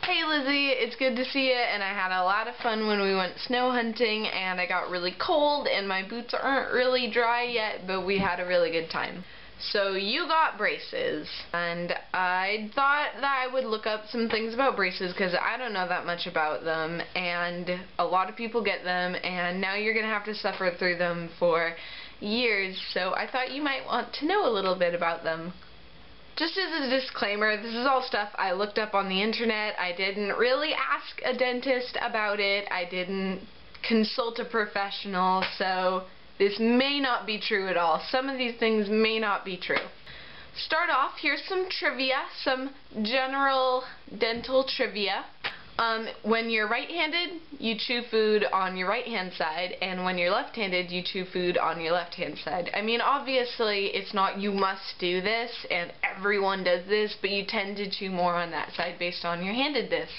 Hey Lizzie, it's good to see you, and I had a lot of fun when we went snow hunting, and I got really cold, and my boots aren't really dry yet, but we had a really good time. So you got braces, and I thought that I would look up some things about braces because I don't know that much about them, and a lot of people get them, and now you're going to have to suffer through them for years, so I thought you might want to know a little bit about them. Just as a disclaimer, this is all stuff I looked up on the internet. I didn't really ask a dentist about it. I didn't consult a professional, so this may not be true at all. Some of these things may not be true. Start off, here's some trivia, some general dental trivia. When you're right-handed, you chew food on your right-hand side, and when you're left-handed, you chew food on your left-hand side. I mean, obviously, it's not you must do this, and everyone does this, but you tend to chew more on that side based on your handedness.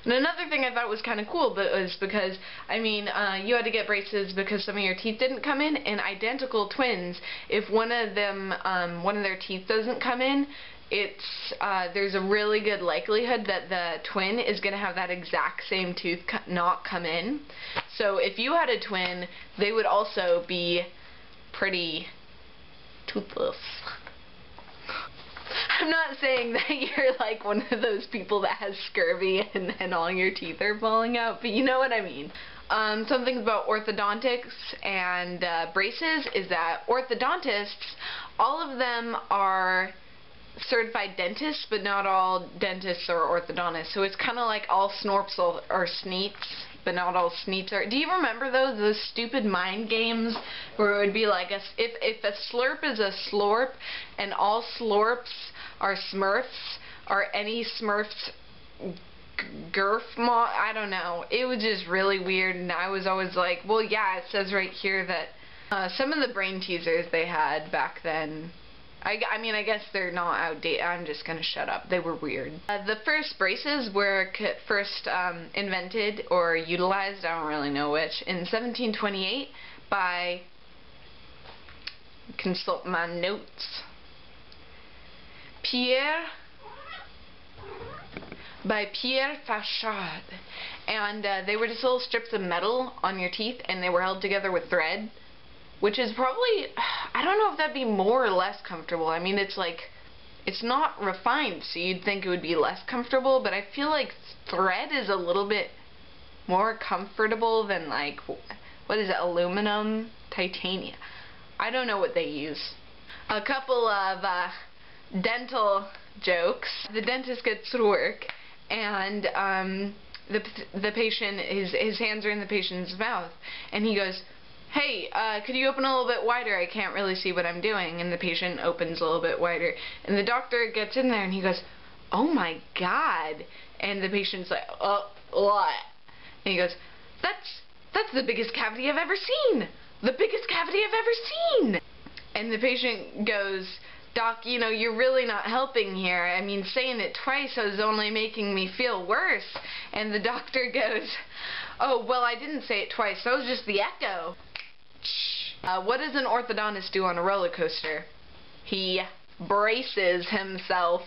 And another thing I thought was kind of cool was because, I mean, you had to get braces because some of your teeth didn't come in, and identical twins, if one of their teeth doesn't come in, there's a really good likelihood that the twin is going to have that exact same tooth not come in. So if you had a twin, they would also be pretty toothless. I'm not saying that you're like one of those people that has scurvy and all your teeth are falling out, but you know what I mean. Some things about orthodontics and braces is that orthodontists, all of them are certified dentists, but not all dentists are orthodontists. So it's kind of like all snorps are sneeps, but not all sneeps are. Do you remember those stupid mind games where it would be like if a slurp is a slorp and all slorps are smurfs, or any smurfs I don't know. It was just really weird, and I was always like, well, yeah, it says right here that some of the brain teasers they had back then, I mean, I guess they're not outdated. I'm just going to shut up. They were weird. The first braces were first invented or utilized, I don't really know which, in 1728 by, consult my notes, Pierre Fachard. And they were just little strips of metal on your teeth, and they were held together with thread. Which is probably, I don't know if that'd be more or less comfortable. I mean, it's like, it's not refined, so you'd think it would be less comfortable, but I feel like thread is a little bit more comfortable than, like, what is it, aluminum, titanium. I don't know what they use. A couple of dental jokes. The dentist gets to work, and the patient, his hands are in the patient's mouth, and he goes, hey, could you open a little bit wider? I can't really see what I'm doing. And the patient opens a little bit wider. And the doctor gets in there and he goes, oh my God. And the patient's like, what? And he goes, that's the biggest cavity I've ever seen. The biggest cavity I've ever seen. And the patient goes, Doc, you know, you're really not helping here. I mean, saying it twice is only making me feel worse. And the doctor goes, oh, well, I didn't say it twice. That was just the echo. What does an orthodontist do on a roller coaster? He braces himself.